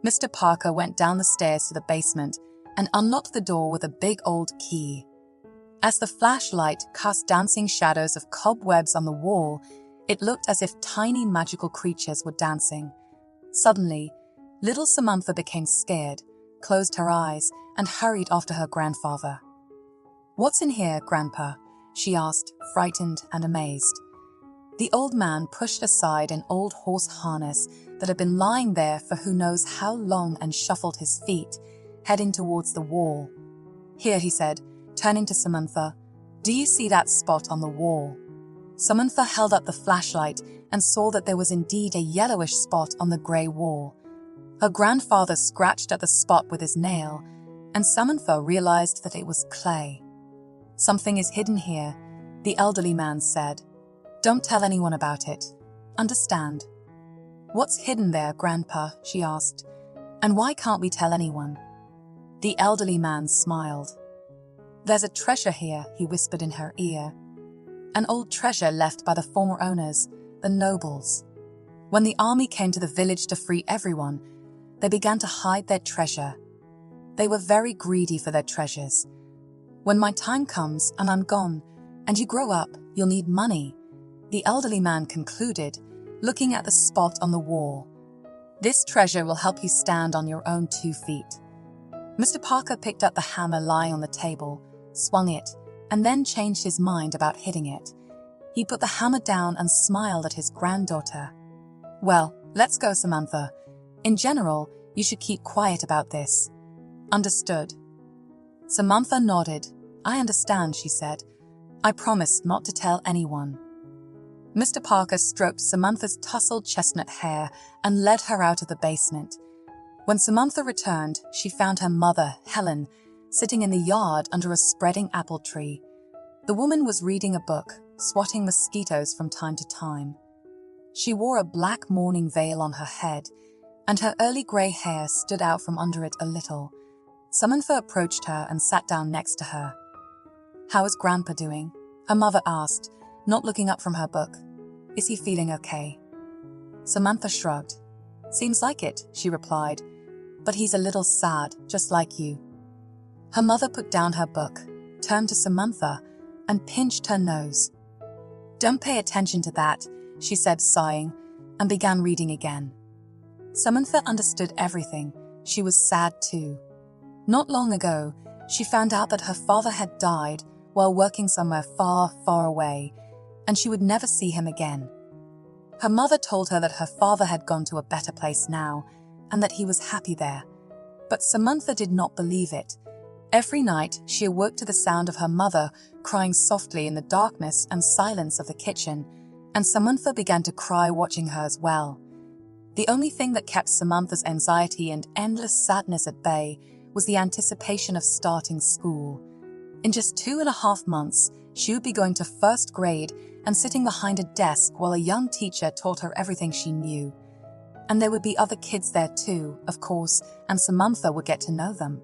Mr. Parker went down the stairs to the basement and unlocked the door with a big old key. As the flashlight cast dancing shadows of cobwebs on the wall, it looked as if tiny magical creatures were dancing. Suddenly, little Samantha became scared, closed her eyes, and hurried after her grandfather. "What's in here, Grandpa?" she asked, frightened and amazed. The old man pushed aside an old horse harness that had been lying there for who knows how long and shuffled his feet, heading towards the wall. "Here," he said, turning to Samantha. "Do you see that spot on the wall?" Samantha held up the flashlight and saw that there was indeed a yellowish spot on the grey wall. Her grandfather scratched at the spot with his nail, and Samantha realized that it was clay. "Something is hidden here," the elderly man said. "Don't tell anyone about it. Understand?" "What's hidden there, Grandpa?" she asked. "And why can't we tell anyone?" The elderly man smiled. "There's a treasure here," he whispered in her ear. "An old treasure left by the former owners, the nobles. When the army came to the village to free everyone, they began to hide their treasure. They were very greedy for their treasures. When my time comes and I'm gone, and you grow up, you'll need money," the elderly man concluded, looking at the spot on the wall. "This treasure will help you stand on your own 2 feet." Mr. Parker picked up the hammer lying on the table, swung it, and then changed his mind about hitting it. He put the hammer down and smiled at his granddaughter. "Well, let's go, Samantha. In general, you should keep quiet about this." "Understood." Samantha nodded. "I understand," she said. "I promise not to tell anyone." Mr. Parker stroked Samantha's tousled chestnut hair and led her out of the basement. When Samantha returned, she found her mother, Helen, sitting in the yard under a spreading apple tree. The woman was reading a book, swatting mosquitoes from time to time. She wore a black mourning veil on her head, and her early grey hair stood out from under it a little. Samantha approached her and sat down next to her. "How is Grandpa doing?" her mother asked, not looking up from her book. "Is he feeling okay?" Samantha shrugged. "Seems like it," she replied, "but he's a little sad, just like you." Her mother put down her book, turned to Samantha, and pinched her nose. "Don't pay attention to that," she said, sighing, and began reading again. Samantha understood everything. She was sad too. Not long ago, she found out that her father had died while working somewhere far, far away, and she would never see him again. Her mother told her that her father had gone to a better place now, and that he was happy there. But Samantha did not believe it. Every night, she awoke to the sound of her mother crying softly in the darkness and silence of the kitchen, and Samantha began to cry watching her as well. The only thing that kept Samantha's anxiety and endless sadness at bay was the anticipation of starting school. In just 2.5 months, she would be going to 1st grade and sitting behind a desk while a young teacher taught her everything she knew. And there would be other kids there too, of course, and Samantha would get to know them.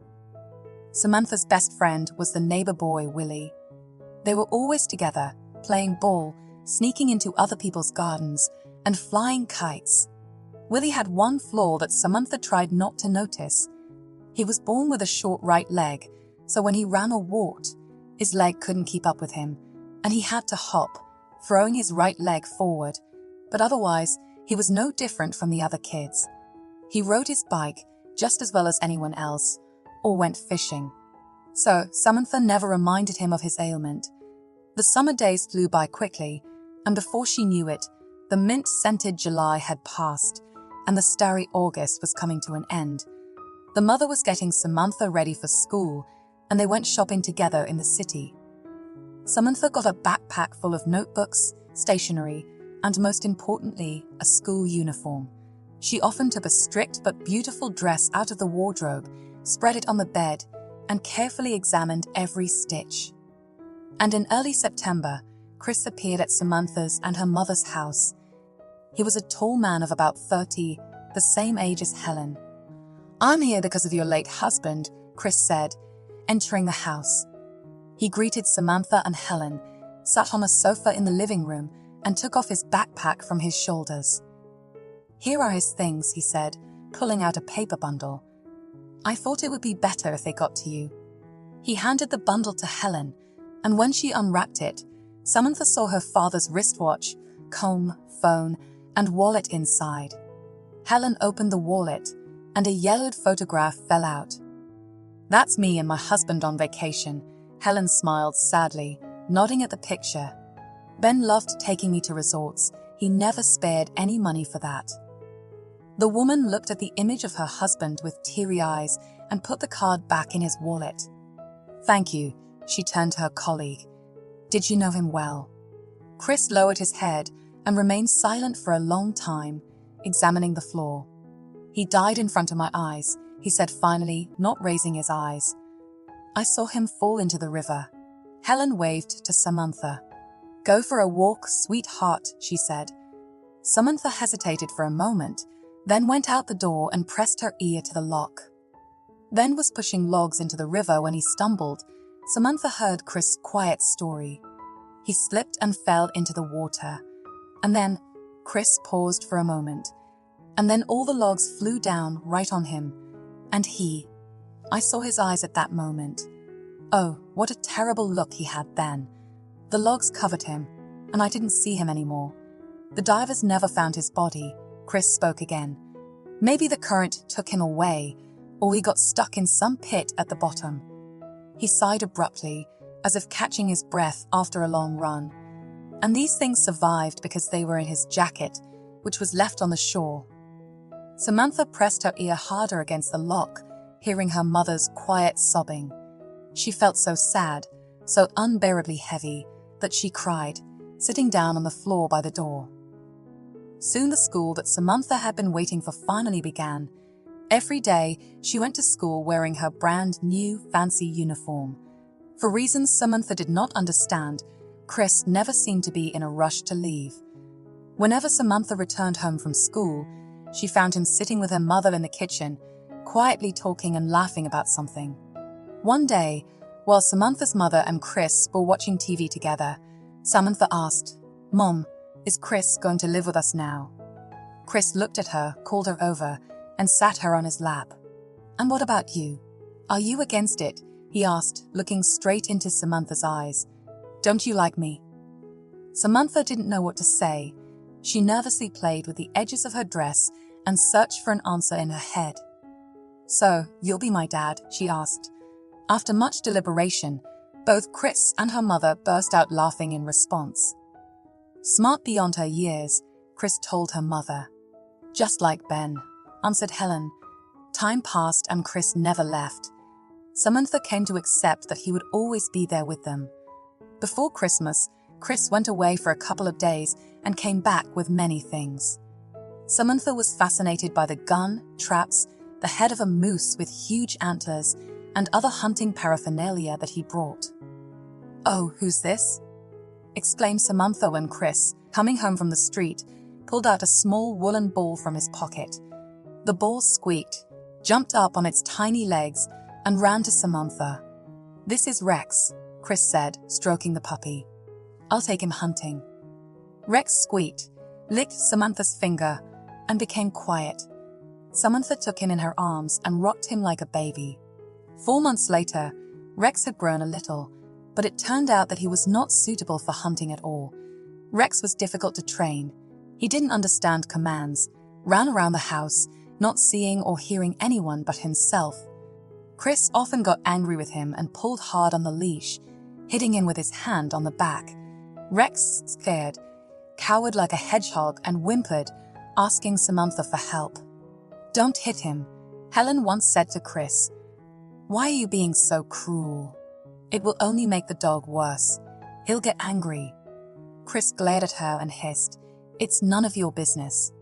Samantha's best friend was the neighbor boy, Willie. They were always together, playing ball, sneaking into other people's gardens, and flying kites. Willie had one flaw that Samantha tried not to notice. He was born with a short right leg, so when he ran or walked, his leg couldn't keep up with him, and he had to hop, throwing his right leg forward. But otherwise, he was no different from the other kids. He rode his bike just as well as anyone else, or went fishing. So Samantha never reminded him of his ailment. The summer days flew by quickly, and before she knew it, the mint-scented July had passed, and the starry August was coming to an end. The mother was getting Samantha ready for school, and they went shopping together in the city. Samantha got a backpack full of notebooks, stationery, and most importantly, a school uniform. She often took a strict but beautiful dress out of the wardrobe, spread it on the bed, and carefully examined every stitch. And in early September, Chris appeared at Samantha's and her mother's house. He was a tall man of about 30, the same age as Helen. "I'm here because of your late husband," Chris said, entering the house. He greeted Samantha and Helen, sat on a sofa in the living room, and took off his backpack from his shoulders. "Here are his things," he said, pulling out a paper bundle. "I thought it would be better if they got to you." He handed the bundle to Helen, and when she unwrapped it, Samantha saw her father's wristwatch, comb, phone, and wallet inside. Helen opened the wallet, and a yellowed photograph fell out. "That's me and my husband on vacation," Helen smiled sadly, nodding at the picture. "Ben loved taking me to resorts. He never spared any money for that." The woman looked at the image of her husband with teary eyes and put the card back in his wallet. "Thank you," she turned to her colleague. "Did you know him well?" Chris lowered his head and remained silent for a long time, examining the floor. "He died in front of my eyes," he said finally, not raising his eyes. "I saw him fall into the river." Helen waved to Samantha. "Go for a walk, sweetheart," she said. Samantha hesitated for a moment, then went out the door and pressed her ear to the lock. Ben was pushing logs into the river when he stumbled. Samantha heard Chris' quiet story. He slipped and fell into the water. And then Chris paused for a moment. And then all the logs flew down right on him. And I saw his eyes at that moment. Oh, what a terrible look he had then. The logs covered him, and I didn't see him anymore. The divers never found his body. Chris spoke again. Maybe the current took him away, or he got stuck in some pit at the bottom. He sighed abruptly, as if catching his breath after a long run. And these things survived because they were in his jacket, which was left on the shore. Samantha pressed her ear harder against the lock, hearing her mother's quiet sobbing. She felt so sad, so unbearably heavy, that she cried, sitting down on the floor by the door. Soon the school that Samantha had been waiting for finally began. Every day, she went to school wearing her brand new fancy uniform. For reasons Samantha did not understand, Chris never seemed to be in a rush to leave. Whenever Samantha returned home from school, she found him sitting with her mother in the kitchen, quietly talking and laughing about something. One day, while Samantha's mother and Chris were watching TV together, Samantha asked, "Mom, is Chris going to live with us now?" Chris looked at her, called her over, and sat her on his lap. "And what about you? Are you against it?" he asked, looking straight into Samantha's eyes. "Don't you like me?" Samantha didn't know what to say. She nervously played with the edges of her dress and searched for an answer in her head. "So, you'll be my dad?" she asked. After much deliberation, both Chris and her mother burst out laughing in response. Smart beyond her years, Chris told her mother. "Just like Ben," answered Helen. Time passed and Chris never left. Samantha came to accept that he would always be there with them. Before Christmas, Chris went away for a couple of days and came back with many things. Samantha was fascinated by the gun, traps, the head of a moose with huge antlers, and other hunting paraphernalia that he brought. "Oh, who's this?" exclaimed Samantha when Chris, coming home from the street, pulled out a small woolen ball from his pocket. The ball squeaked, jumped up on its tiny legs, and ran to Samantha. "This is Rex," Chris said, stroking the puppy. "I'll take him hunting." Rex squeaked, licked Samantha's finger, and became quiet. Samantha took him in her arms and rocked him like a baby. 4 months later, Rex had grown a little, but it turned out that he was not suitable for hunting at all. Rex was difficult to train. He didn't understand commands, ran around the house, not seeing or hearing anyone but himself. Chris often got angry with him and pulled hard on the leash, hitting him with his hand on the back. Rex, scared, cowered like a hedgehog and whimpered, asking Samantha for help. "Don't hit him," Helen once said to Chris. "Why are you being so cruel? It will only make the dog worse. He'll get angry." Chris glared at her and hissed, "It's none of your business."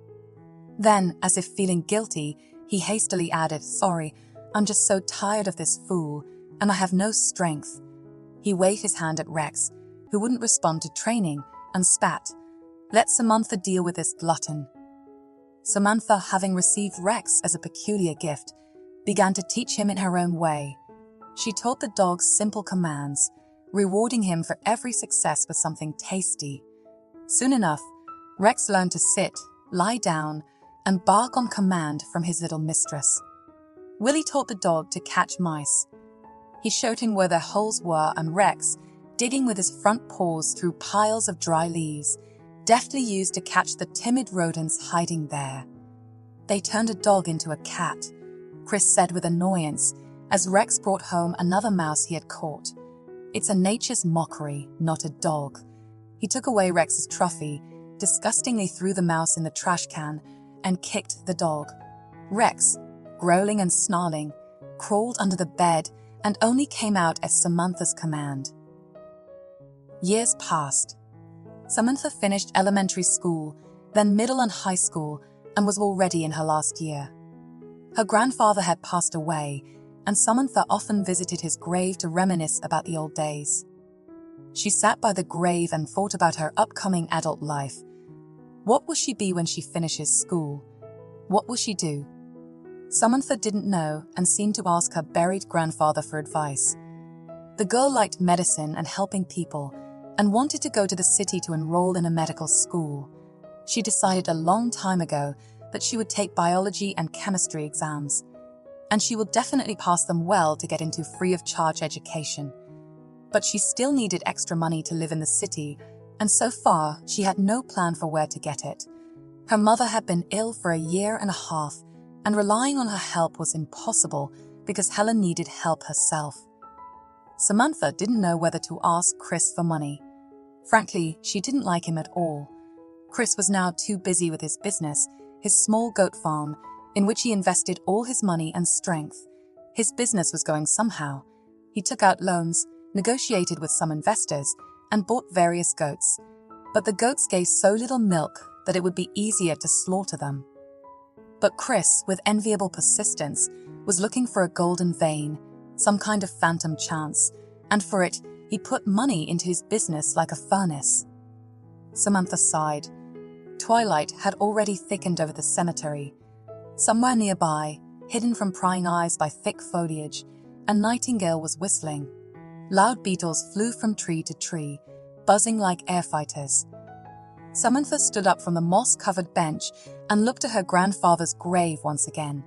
Then, as if feeling guilty, he hastily added, "Sorry, I'm just so tired of this fool, and I have no strength." He waved his hand at Rex, who wouldn't respond to training, and spat, "Let Samantha deal with this glutton." Samantha, having received Rex as a peculiar gift, began to teach him in her own way. She taught the dog simple commands, rewarding him for every success with something tasty. Soon enough, Rex learned to sit, lie down, and bark on command from his little mistress. Willie taught the dog to catch mice. He showed him where their holes were, and Rex, digging with his front paws through piles of dry leaves, deftly used to catch the timid rodents hiding there. They turned a dog into a cat, Chris said with annoyance, as Rex brought home another mouse he had caught. It's a nature's mockery, not a dog. He took away Rex's trophy, disgustingly threw the mouse in the trash can, and kicked the dog. Rex, growling and snarling, crawled under the bed and only came out at Samantha's command. Years passed. Samantha finished elementary school, then middle and high school, and was already in her last year. Her grandfather had passed away, and Samantha often visited his grave to reminisce about the old days. She sat by the grave and thought about her upcoming adult life. What will she be when she finishes school? What will she do? Samantha didn't know and seemed to ask her buried grandfather for advice. The girl liked medicine and helping people and wanted to go to the city to enroll in a medical school. She decided a long time ago that she would take biology and chemistry exams, and she would definitely pass them well to get into free-of-charge education. But she still needed extra money to live in the city, and so far she had no plan for where to get it. Her mother had been ill for a year and a half, and relying on her help was impossible because Helen needed help herself. Samantha didn't know whether to ask Chris for money. Frankly, she didn't like him at all. Chris was now too busy with his business, his small goat farm, in which he invested all his money and strength. His business was going somehow. He took out loans, negotiated with some investors, and bought various goats. But the goats gave so little milk that it would be easier to slaughter them. But Chris, with enviable persistence, was looking for a golden vein, some kind of phantom chance, and for it, he put money into his business like a furnace. Samantha sighed. Twilight had already thickened over the cemetery. Somewhere nearby, hidden from prying eyes by thick foliage, a nightingale was whistling. Loud beetles flew from tree to tree, buzzing like air fighters. Samantha stood up from the moss-covered bench and looked at her grandfather's grave once again.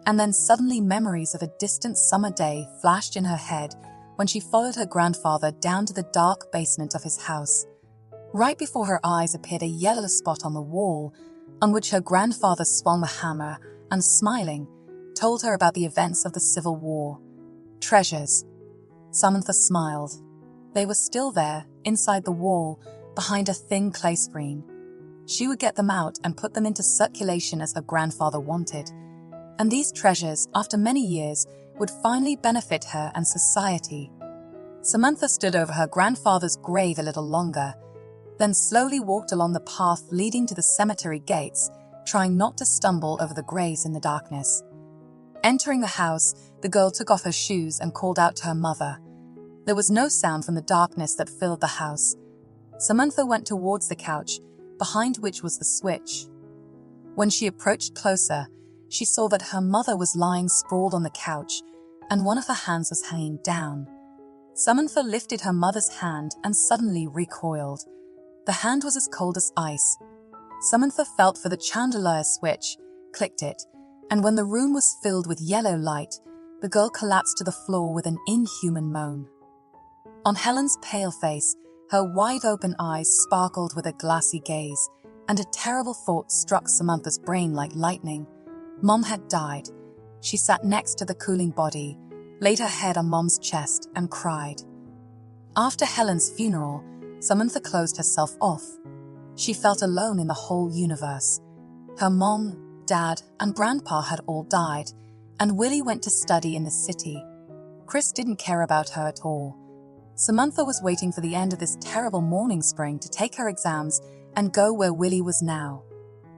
And then suddenly memories of a distant summer day flashed in her head when she followed her grandfather down to the dark basement of his house. Right before her eyes appeared a yellow spot on the wall, on which her grandfather swung the hammer and, smiling, told her about the events of the Civil War. Treasures. Samantha smiled. They were still there, inside the wall, behind a thin clay screen. She would get them out and put them into circulation as her grandfather wanted. And these treasures, after many years, would finally benefit her and society. Samantha stood over her grandfather's grave a little longer, then slowly walked along the path leading to the cemetery gates, trying not to stumble over the graves in the darkness. Entering the house, the girl took off her shoes and called out to her mother. There was no sound from the darkness that filled the house. Samantha went towards the couch, behind which was the switch. When she approached closer, she saw that her mother was lying sprawled on the couch, and one of her hands was hanging down. Samantha lifted her mother's hand and suddenly recoiled. The hand was as cold as ice. Samantha felt for the chandelier switch, clicked it, and when the room was filled with yellow light, the girl collapsed to the floor with an inhuman moan. On Helen's pale face, her wide-open eyes sparkled with a glassy gaze, and a terrible thought struck Samantha's brain like lightning. Mom had died. She sat next to the cooling body, laid her head on Mom's chest, and cried. After Helen's funeral, Samantha closed herself off. She felt alone in the whole universe. Her mom, dad, and grandpa had all died, and Willie went to study in the city. Chris didn't care about her at all. Samantha was waiting for the end of this terrible morning spring to take her exams and go where Willie was now.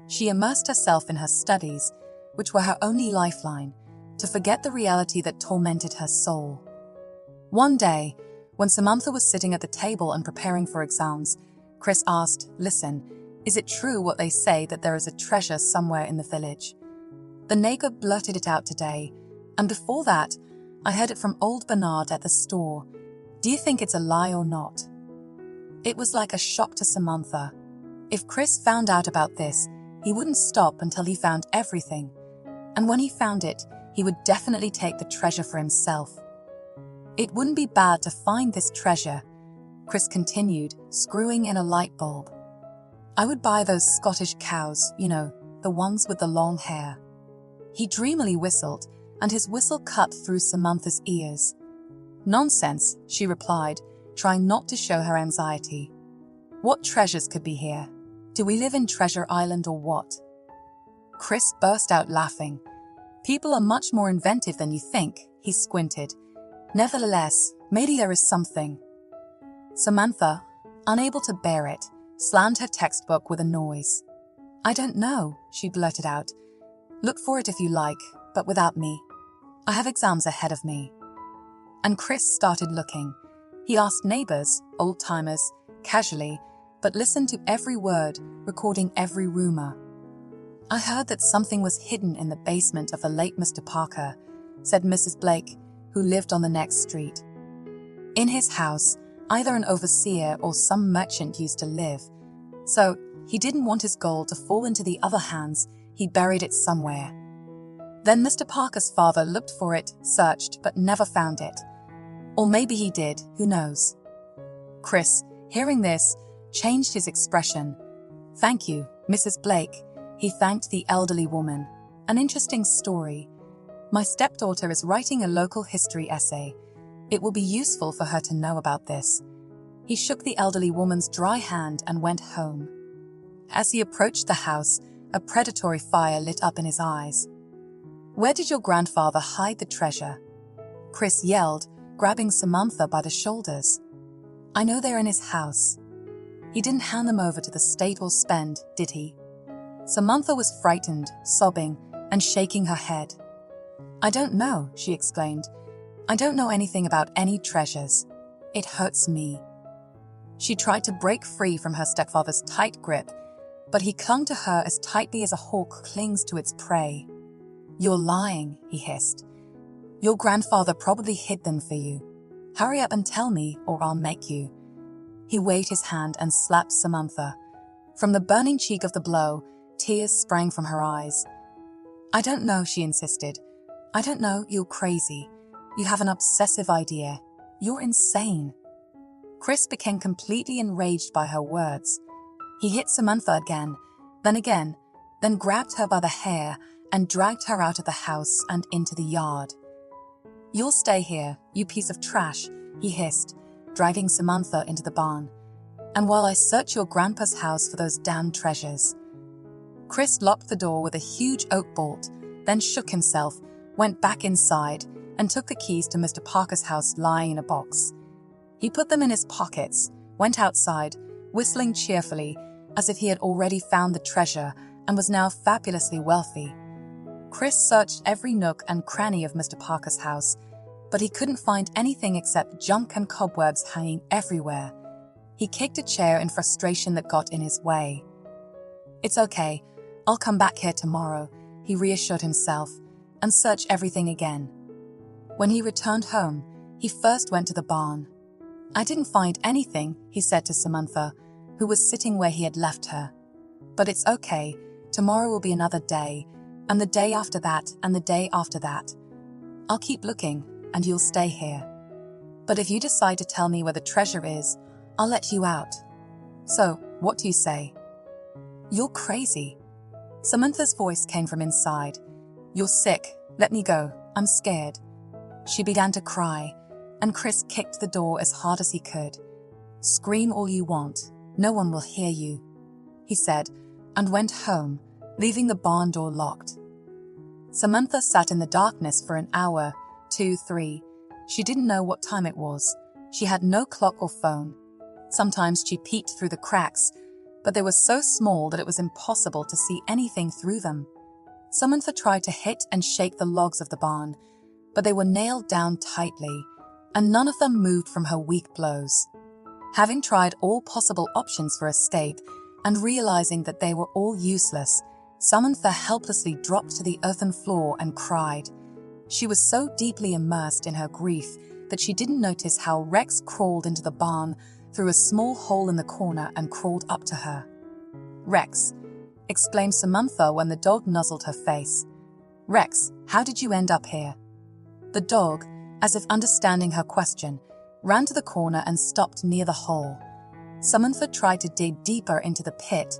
She immersed herself in her studies, which were her only lifeline, to forget the reality that tormented her soul. One day, when Samantha was sitting at the table and preparing for exams, Chris asked, "Listen, is it true what they say that there is a treasure somewhere in the village?" The neighbor blurted it out today, and before that, I heard it from old Bernard at the store. Do you think it's a lie or not? It was like a shock to Samantha. If Chris found out about this, He wouldn't stop until he found everything, and when he found it, he would definitely take the treasure for himself. It wouldn't be bad to find this treasure, Chris continued, screwing in a light bulb. I would buy those Scottish cows, you know, the ones with the long hair. He dreamily whistled, and his whistle cut through Samantha's ears. Nonsense, she replied, trying not to show her anxiety. What treasures could be here? Do we live in Treasure Island or what? Chris burst out laughing. People are much more inventive than you think, he squinted. Nevertheless, maybe there is something. Samantha, unable to bear it, slammed her textbook with a noise. I don't know, she blurted out. Look for it if you like, but without me. I have exams ahead of me. And Chris started looking. He asked neighbors, old-timers, casually, but listened to every word, recording every rumor. I heard that something was hidden in the basement of the late Mr. Parker, said Mrs. Blake, who lived on the next street. In his house, either an overseer or some merchant used to live, so he didn't want his gold to fall into the other hands. He buried it somewhere. Then Mr. Parker's father looked for it, searched, but never found it. Or maybe he did, who knows? Chris, hearing this, changed his expression. Thank you, Mrs. Blake, he thanked the elderly woman. An interesting story. My stepdaughter is writing a local history essay. It will be useful for her to know about this. He shook the elderly woman's dry hand and went home. As he approached the house, a predatory fire lit up in his eyes. Where did your grandfather hide the treasure? Chris yelled, grabbing Samantha by the shoulders. I know they're in his house. He didn't hand them over to the state or spend, did he? Samantha was frightened, sobbing, and shaking her head. I don't know, she exclaimed. I don't know anything about any treasures. It hurts me. She tried to break free from her stepfather's tight grip, but he clung to her as tightly as a hawk clings to its prey. You're lying, he hissed. Your grandfather probably hid them for you. Hurry up and tell me, or I'll make you. He waved his hand and slapped Samantha. From the burning cheek of the blow, tears sprang from her eyes. I don't know, she insisted. I don't know, you're crazy. You have an obsessive idea. You're insane. Chris became completely enraged by her words. He hit Samantha again, then grabbed her by the hair and dragged her out of the house and into the yard. You'll stay here, you piece of trash, he hissed, dragging Samantha into the barn. And while I search your grandpa's house for those damn treasures. Chris locked the door with a huge oak bolt, then shook himself, went back inside, and took the keys to Mr. Parker's house lying in a box. He put them in his pockets, went outside, whistling cheerfully, as if he had already found the treasure and was now fabulously wealthy. Chris searched every nook and cranny of Mr. Parker's house, but he couldn't find anything except junk and cobwebs hanging everywhere. He kicked a chair in frustration that got in his way. It's okay, I'll come back here tomorrow, he reassured himself, and search everything again. When he returned home, he first went to the barn. I didn't find anything, he said to Samantha, who was sitting where he had left her. But it's okay, tomorrow will be another day, and the day after that, and the day after that. I'll keep looking, and you'll stay here. But if you decide to tell me where the treasure is, I'll let you out. So, what do you say? You're crazy. Samantha's voice came from inside. You're sick. Let me go. I'm scared. She began to cry, and Chris kicked the door as hard as he could. Scream all you want. No one will hear you, he said, and went home, leaving the barn door locked. Samantha sat in the darkness for an hour, 2, 3. She didn't know what time it was. She had no clock or phone. Sometimes she peeked through the cracks, but they were so small that it was impossible to see anything through them. Samantha tried to hit and shake the logs of the barn, but they were nailed down tightly, and none of them moved from her weak blows. Having tried all possible options for escape and realizing that they were all useless, Samantha helplessly dropped to the earthen floor and cried. She was so deeply immersed in her grief that she didn't notice how Rex crawled into the barn through a small hole in the corner and crawled up to her. Rex, exclaimed Samantha when the dog nuzzled her face. "Rex, how did you end up here?" The dog, as if understanding her question, ran to the corner and stopped near the hole. Samantha tried to dig deeper into the pit,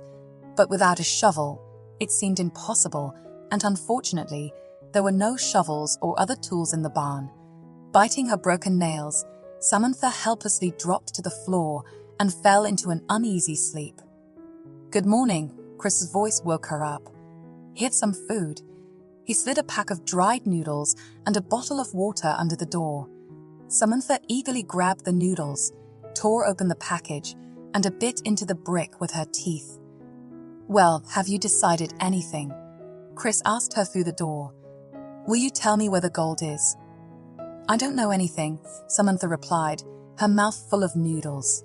but without a shovel, it seemed impossible, and unfortunately, there were no shovels or other tools in the barn. Biting her broken nails, Samantha helplessly dropped to the floor and fell into an uneasy sleep. "Good morning," Chris's voice woke her up. He had some food. He slid a pack of dried noodles and a bottle of water under the door. Samantha eagerly grabbed the noodles, tore open the package, and bit into the brick with her teeth. "Well, have you decided anything?" Chris asked her through the door. "Will you tell me where the gold is?" "I don't know anything," Samantha replied, her mouth full of noodles.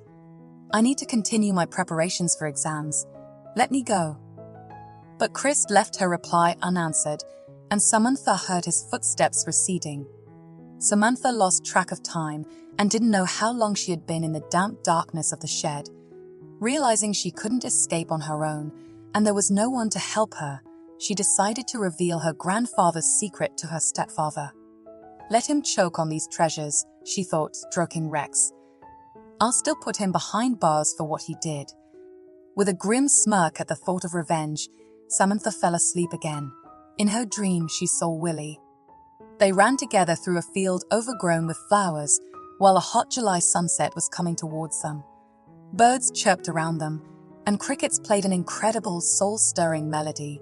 "I need to continue my preparations for exams. Let me go." But Chris left her reply unanswered, and Samantha heard his footsteps receding. Samantha lost track of time and didn't know how long she had been in the damp darkness of the shed. Realizing she couldn't escape on her own, and there was no one to help her, she decided to reveal her grandfather's secret to her stepfather. "Let him choke on these treasures," she thought, stroking Rex. "I'll still put him behind bars for what he did." With a grim smirk at the thought of revenge, Samantha fell asleep again. In her dream, she saw Willie. They ran together through a field overgrown with flowers, while a hot July sunset was coming towards them. Birds chirped around them, and crickets played an incredible, soul-stirring melody.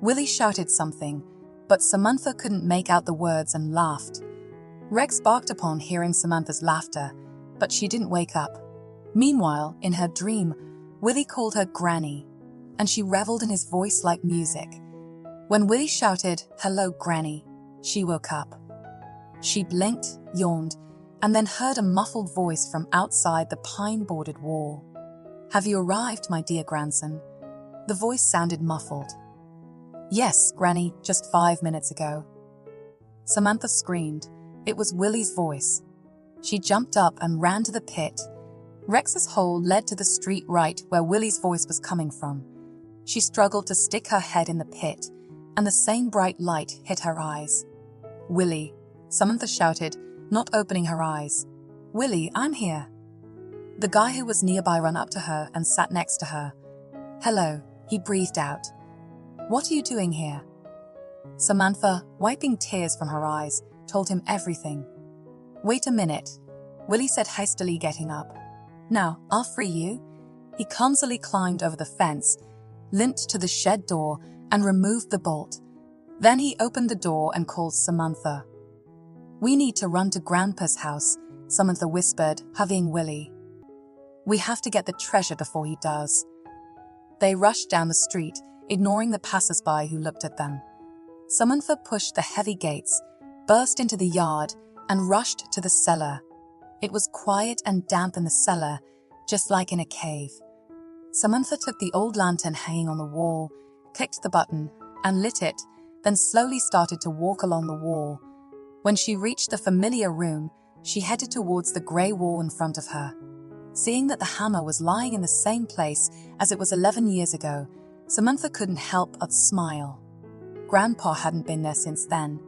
Willie shouted something, but Samantha couldn't make out the words and laughed. Rex barked upon hearing Samantha's laughter, but she didn't wake up. Meanwhile, in her dream, Willie called her Granny, and she reveled in his voice like music. When Willie shouted, "Hello, Granny," she woke up. She blinked, yawned, and then heard a muffled voice from outside the pine-bordered wall. "Have you arrived, my dear grandson?" The voice sounded muffled. "Yes, Granny, just 5 minutes ago." Samantha screamed. It was Willie's voice. She jumped up and ran to the pit. Rex's hole led to the street right where Willie's voice was coming from. She struggled to stick her head in the pit, and the same bright light hit her eyes. "Willie," Samantha shouted, not opening her eyes. "Willie, I'm here." The guy who was nearby ran up to her and sat next to her. "Hello," he breathed out. "What are you doing here?" Samantha, wiping tears from her eyes, told him everything. "Wait a minute," Willie said hastily, getting up. "Now, I'll free you." He clumsily climbed over the fence, limped to the shed door, and removed the bolt. Then he opened the door and called Samantha. "We need to run to Grandpa's house," Samantha whispered, hugging Willie. "We have to get the treasure before he does." They rushed down the street, ignoring the passers-by who looked at them. Samantha pushed the heavy gates, burst into the yard, and rushed to the cellar. It was quiet and damp in the cellar, just like in a cave. Samantha took the old lantern hanging on the wall, clicked the button, and lit it, then slowly started to walk along the wall. When she reached the familiar room, she headed towards the grey wall in front of her. Seeing that the hammer was lying in the same place as it was 11 years ago, Samantha couldn't help but smile. Grandpa hadn't been there since then.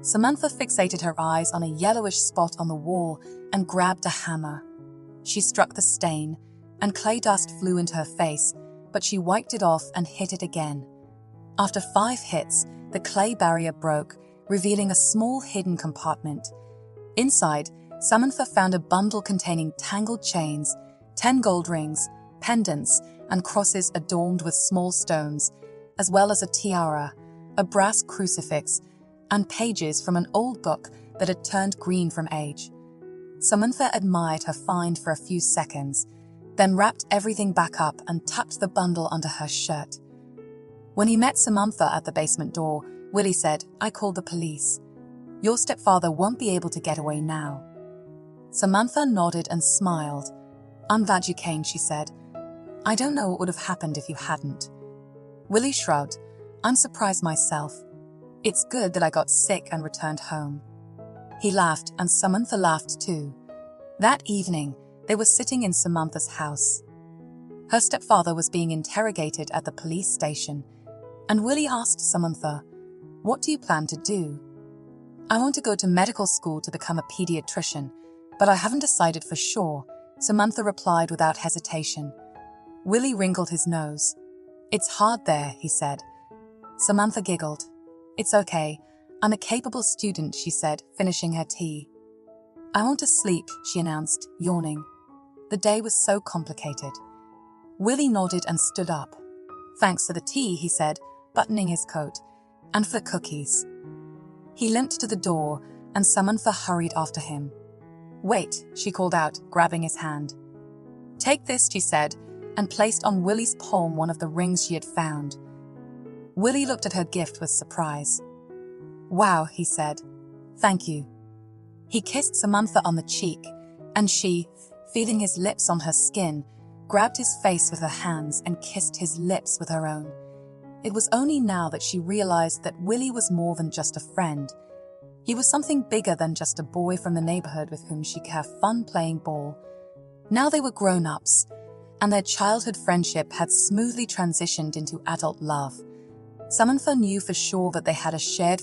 Samantha fixated her eyes on a yellowish spot on the wall and grabbed a hammer. She struck the stain, and clay dust flew into her face, but she wiped it off and hit it again. After 5 hits, the clay barrier broke, revealing a small hidden compartment. Inside, Samantha found a bundle containing tangled chains, 10 gold rings, pendants, and crosses adorned with small stones, as well as a tiara, a brass crucifix, and pages from an old book that had turned green from age. Samantha admired her find for a few seconds, then wrapped everything back up and tucked the bundle under her shirt. When he met Samantha at the basement door, Willie said, "I called the police. Your stepfather won't be able to get away now." Samantha nodded and smiled. "I'm glad you came," she said. "I don't know what would have happened if you hadn't." Willie shrugged. "I'm surprised myself. It's good that I got sick and returned home." He laughed, and Samantha laughed too. That evening, they were sitting in Samantha's house. Her stepfather was being interrogated at the police station, and Willie asked Samantha, "What do you plan to do?" "I want to go to medical school to become a pediatrician, but I haven't decided for sure," Samantha replied without hesitation. Willie wrinkled his nose. "It's hard there," he said. Samantha giggled. "It's okay. I'm a capable student," she said, finishing her tea. "I want to sleep," she announced, yawning. The day was so complicated. Willie nodded and stood up. "Thanks for the tea," he said, buttoning his coat, "and for the cookies." He limped to the door, and Samantha hurried after him. "Wait," she called out, grabbing his hand. "Take this," she said, and placed on Willie's palm one of the rings she had found. Willie looked at her gift with surprise. "Wow," he said. "Thank you." He kissed Samantha on the cheek, and she, feeling his lips on her skin, grabbed his face with her hands and kissed his lips with her own. It was only now that she realized that Willie was more than just a friend. He was something bigger than just a boy from the neighborhood with whom she could have fun playing ball. Now they were grown-ups, and their childhood friendship had smoothly transitioned into adult love. Samantha knew for sure that they had a shared